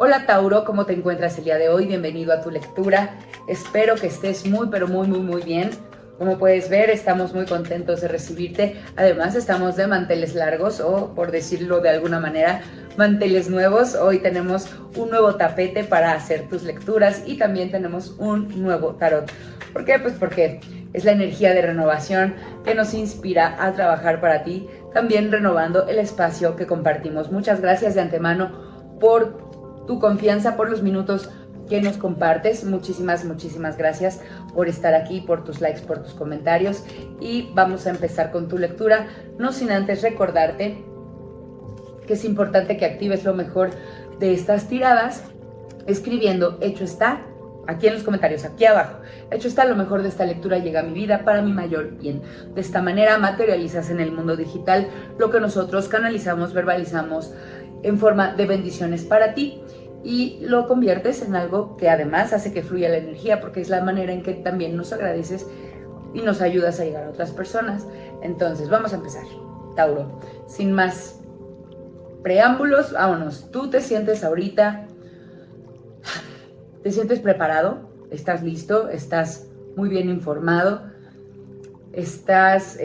Hola Tauro, ¿cómo te encuentras el día de hoy? Bienvenido a tu lectura. Espero que estés muy bien. Como puedes ver, estamos muy contentos de recibirte. Además, estamos de manteles largos o, por decirlo de alguna manera, manteles nuevos. Hoy tenemos un nuevo tapete para hacer tus lecturas y también tenemos un nuevo tarot. ¿Por qué? Pues porque es la energía de renovación que nos inspira a trabajar para ti, también renovando el espacio que compartimos. Muchas gracias de antemano por tu confianza, por los minutos que nos compartes. Muchísimas gracias por estar aquí, por tus likes, por tus comentarios. Y vamos a empezar con tu lectura, no sin antes recordarte que es importante que actives lo mejor de estas tiradas escribiendo hecho está aquí en los comentarios, aquí abajo. Hecho está, lo mejor de esta lectura llega a mi vida para mi mayor bien. De esta manera materializas en el mundo digital lo que nosotros canalizamos, verbalizamos en forma de bendiciones para ti y lo conviertes en algo que además hace que fluya la energía, porque es la manera en que también nos agradeces y nos ayudas a llegar a otras personas. Entonces vamos a empezar, Tauro, sin más preámbulos, vámonos. Tú te sientes ahorita, te sientes preparado, estás listo, estás muy bien informado, estás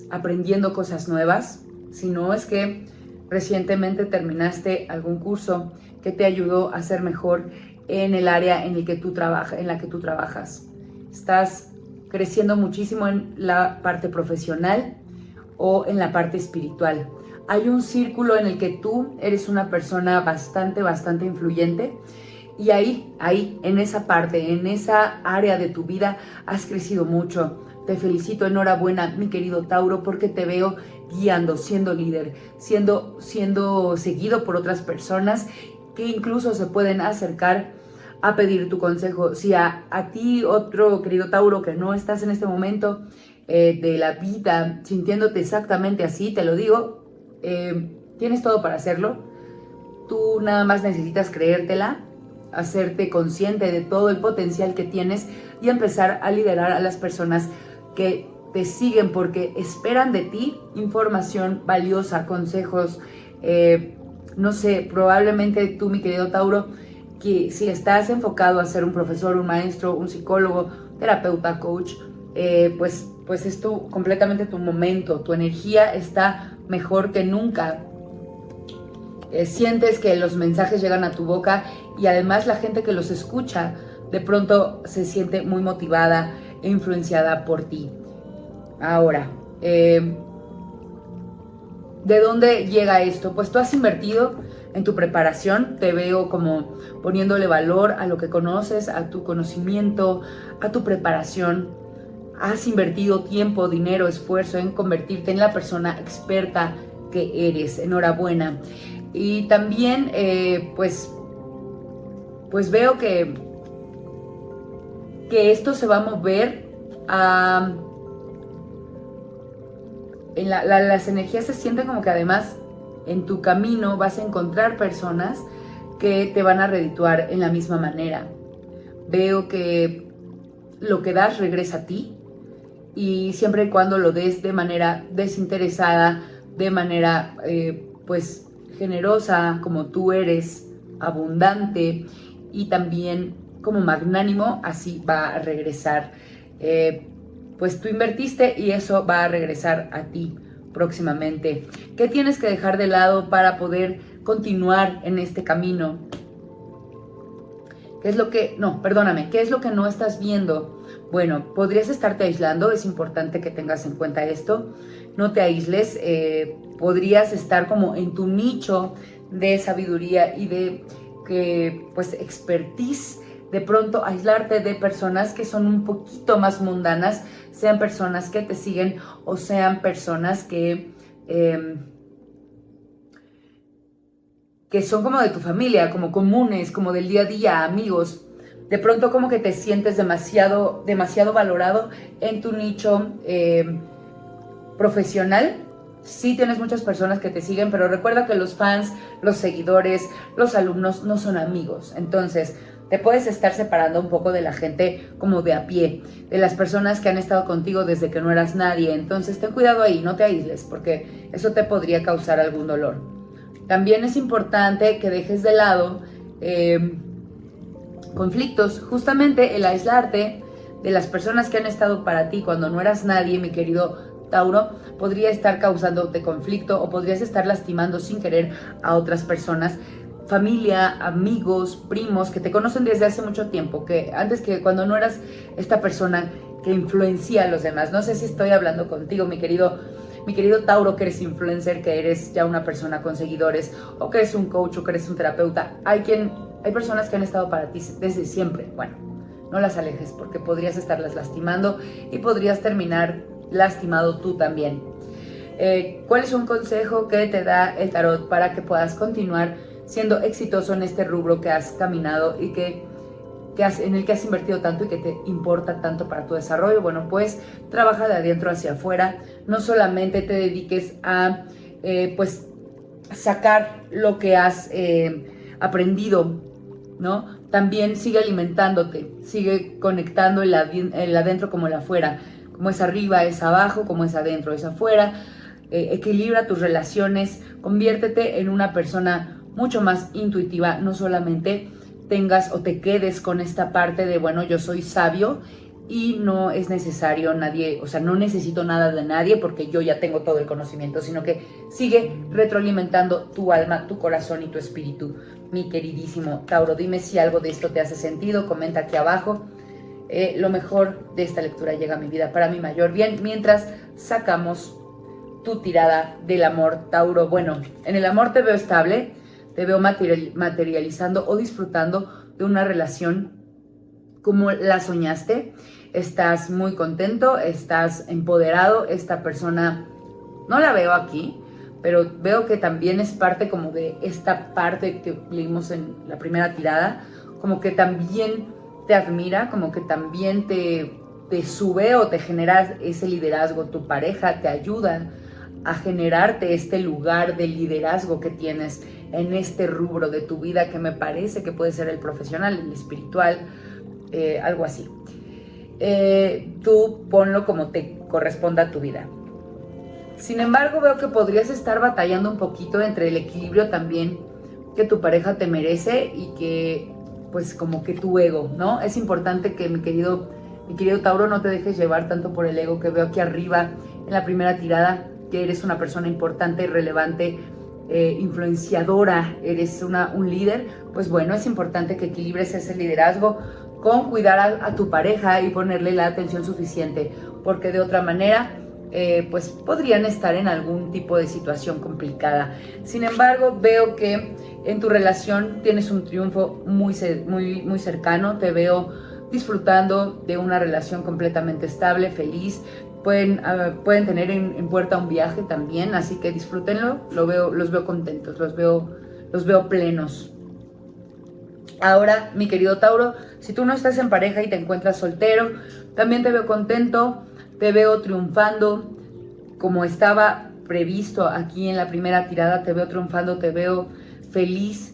aprendiendo cosas nuevas. Si no es que recientemente terminaste algún curso que te ayudó a ser mejor en el área en la que tú trabajas. Estás creciendo muchísimo en la parte profesional o en la parte espiritual. Hay un círculo en el que tú eres una persona bastante influyente y ahí, en esa parte, en esa área de tu vida has crecido mucho. Te felicito, enhorabuena, mi querido Tauro, porque te veo guiando, siendo líder, siendo seguido por otras personas que incluso se pueden acercar a pedir tu consejo. Si a ti, otro querido Tauro, que no estás en este momento de la vida sintiéndote exactamente así, te lo digo, tienes todo para hacerlo. Tú nada más necesitas creértela, hacerte consciente de todo el potencial que tienes y empezar a liderar a las personas que te siguen porque esperan de ti información valiosa, consejos. No sé, probablemente tú, mi querido Tauro, que si estás enfocado a ser un profesor, un maestro, un psicólogo, terapeuta, coach, pues es completamente tu momento. Tu energía está mejor que nunca. Sientes que los mensajes llegan a tu boca y además la gente que los escucha de pronto se siente muy motivada e influenciada por ti. Ahora, ¿de dónde llega esto? Pues tú has invertido en tu preparación, te veo como poniéndole valor a lo que conoces, a tu conocimiento, a tu preparación. Has invertido tiempo, dinero, esfuerzo en convertirte en la persona experta que eres. Enhorabuena. Y también, pues veo que esto se va a mover a... las energías se sienten como que además en tu camino vas a encontrar personas que te van a redituar en la misma manera. Veo que lo que das regresa a ti y siempre y cuando lo des de manera desinteresada, de manera pues generosa, como tú eres, abundante y también como magnánimo, así va a regresar. Pues tú invertiste y eso va a regresar a ti próximamente. ¿Qué tienes que dejar de lado para poder continuar en este camino? ¿Qué es lo que no estás viendo? Bueno, podrías estarte aislando, es importante que tengas en cuenta esto. No te aísles, podrías estar como en tu nicho de sabiduría y de pues expertise. De pronto aislarte de personas que son un poquito más mundanas, sean personas que te siguen o sean personas que son como de tu familia, como comunes, como del día a día, amigos. De pronto como que te sientes demasiado valorado en tu nicho profesional. Sí tienes muchas personas que te siguen, pero recuerda que los fans, los seguidores, los alumnos no son amigos. Entonces, te puedes estar separando un poco de la gente como de a pie, de las personas que han estado contigo desde que no eras nadie. Entonces, ten cuidado ahí, no te aísles, porque eso te podría causar algún dolor. También es importante que dejes de lado conflictos. Justamente el aislarte de las personas que han estado para ti cuando no eras nadie, mi querido Tauro, podría estar causándote conflicto o podrías estar lastimando sin querer a otras personas, familia, amigos, primos que te conocen desde hace mucho tiempo, que antes, que cuando no eras esta persona que influencia a los demás. No sé si estoy hablando contigo, mi querido Tauro, que eres influencer, que eres ya una persona con seguidores, o que eres un coach, o que eres un terapeuta. Hay personas que han estado para ti desde siempre. Bueno, no las alejes porque podrías estarlas lastimando y podrías terminar lastimado tú también. ¿Cuál es un consejo que te da el tarot para que puedas continuar siendo exitoso en este rubro que has caminado y en el que has invertido tanto y que te importa tanto para tu desarrollo? Bueno, pues trabaja de adentro hacia afuera. No solamente te dediques a pues sacar lo que has aprendido, ¿no? También sigue alimentándote, sigue conectando el adentro como el afuera, como es arriba es abajo, como es adentro es afuera. Equilibra tus relaciones, conviértete en una persona mucho más intuitiva, no solamente tengas o te quedes con esta parte de, bueno, yo soy sabio y no es necesario nadie, o sea, no necesito nada de nadie porque yo ya tengo todo el conocimiento, sino que sigue retroalimentando tu alma, tu corazón y tu espíritu, mi queridísimo Tauro. Dime si algo de esto te hace sentido, comenta aquí abajo. Lo mejor de esta lectura llega a mi vida para mi mayor bien, mientras sacamos tu tirada del amor, Tauro. Bueno, en el amor te veo estable, te veo materializando o disfrutando de una relación como la soñaste. Estás muy contento, estás empoderado. Esta persona no la veo aquí, pero veo que también es parte como de esta parte que leímos en la primera tirada, como que también te admira, como que también te sube o te genera ese liderazgo. Tu pareja te ayuda a generarte este lugar de liderazgo que tienes en este rubro de tu vida, que me parece que puede ser el profesional, el espiritual, algo así. Tú ponlo como te corresponda a tu vida. Sin embargo, veo que podrías estar batallando un poquito entre el equilibrio también que tu pareja te merece y que, pues, como que tu ego, ¿no? Es importante que mi querido Tauro, no te dejes llevar tanto por el ego que veo aquí arriba en la primera tirada, que eres una persona importante, relevante, influenciadora, eres un líder. Pues bueno, es importante que equilibres ese liderazgo con cuidar a tu pareja y ponerle la atención suficiente, porque de otra manera pues podrían estar en algún tipo de situación complicada. Sin embargo, veo que en tu relación tienes un triunfo muy cercano. Te veo disfrutando de una relación completamente estable, feliz. Pueden tener en puerta un viaje también, así que disfrútenlo. Los veo contentos, los veo plenos. Ahora, mi querido Tauro, si tú no estás en pareja y te encuentras soltero, también te veo contento, te veo triunfando, como estaba previsto aquí en la primera tirada. Te veo triunfando, te veo feliz,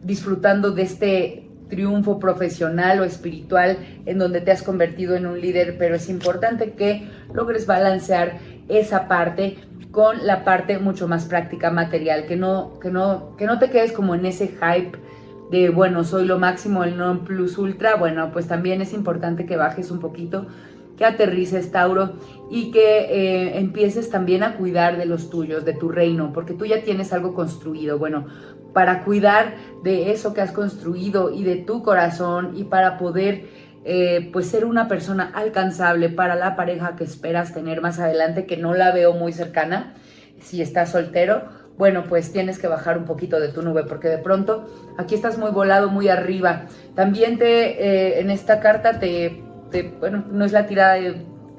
disfrutando de este triunfo profesional o espiritual en donde te has convertido en un líder, pero es importante que logres balancear esa parte con la parte mucho más práctica, material, que no te quedes como en ese hype de, bueno, soy lo máximo, el non plus ultra. Bueno, pues también es importante que bajes un poquito, que aterrices, Tauro, y que empieces también a cuidar de los tuyos, de tu reino, porque tú ya tienes algo construido. Bueno, para cuidar de eso que has construido y de tu corazón, y para poder pues ser una persona alcanzable para la pareja que esperas tener más adelante, que no la veo muy cercana, si estás soltero, bueno, pues tienes que bajar un poquito de tu nube, porque de pronto aquí estás muy volado, muy arriba. También en esta carta bueno, no es la tirada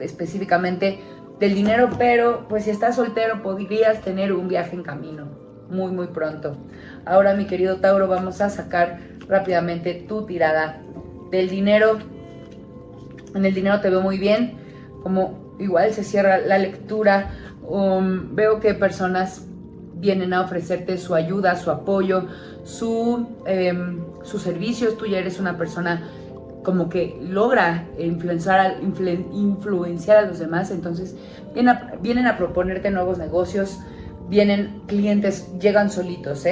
específicamente del dinero, pero pues si estás soltero podrías tener un viaje en camino muy, muy pronto. Ahora, mi querido Tauro, vamos a sacar rápidamente tu tirada del dinero. En el dinero te veo muy bien, como igual se cierra la lectura. Veo que personas vienen a ofrecerte su ayuda, su apoyo, sus servicios. Tú ya eres una persona como que logra influenciar a los demás, entonces vienen a proponerte nuevos negocios, vienen clientes, llegan solitos,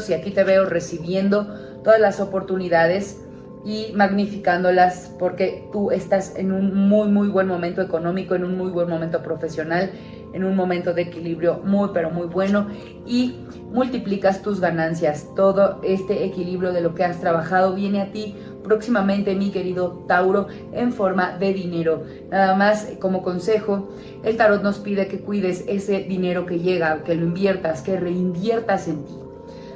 y aquí te veo recibiendo todas las oportunidades y magnificándolas, porque tú estás en un muy buen momento económico, en un muy buen momento profesional, en un momento de equilibrio muy pero muy bueno, y multiplicas tus ganancias. Todo este equilibrio de lo que has trabajado viene a ti próximamente, mi querido Tauro, en forma de dinero. Nada más como consejo, el tarot nos pide que cuides ese dinero que llega, que lo inviertas, que reinviertas en ti.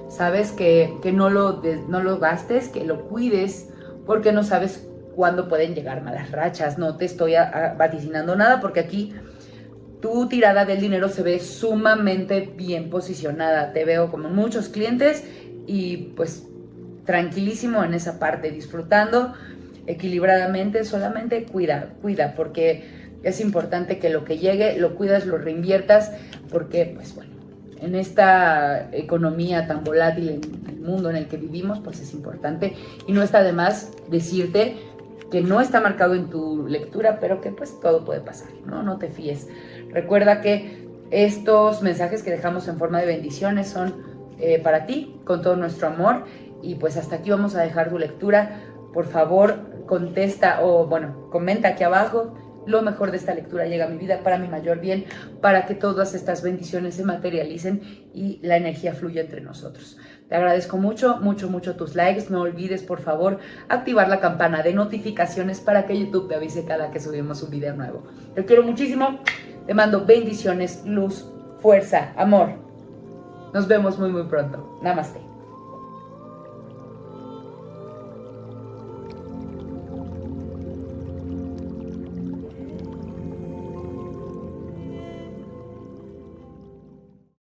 Sabes que no lo gastes, que lo cuides, porque no sabes cuándo pueden llegar malas rachas. No te estoy vaticinando nada, porque aquí tu tirada del dinero se ve sumamente bien posicionada. Te veo como muchos clientes y pues tranquilísimo en esa parte, disfrutando equilibradamente. Solamente cuida, porque es importante que lo que llegue lo cuidas, lo reinviertas, porque pues bueno, en esta economía tan volátil, en el mundo en el que vivimos, pues es importante, y no está de más decirte que no está marcado en tu lectura, pero que pues todo puede pasar, ¿no? No te fíes. Recuerda que estos mensajes que dejamos en forma de bendiciones son para ti, con todo nuestro amor, y pues hasta aquí vamos a dejar tu lectura. Por favor, contesta o bueno, comenta aquí abajo: lo mejor de esta lectura llega a mi vida para mi mayor bien, para que todas estas bendiciones se materialicen y la energía fluya entre nosotros. Te agradezco mucho tus likes. No olvides, por favor, activar la campana de notificaciones para que YouTube te avise cada que subimos un video nuevo. Te quiero muchísimo. Te mando bendiciones, luz, fuerza, amor. Nos vemos muy pronto. Namaste.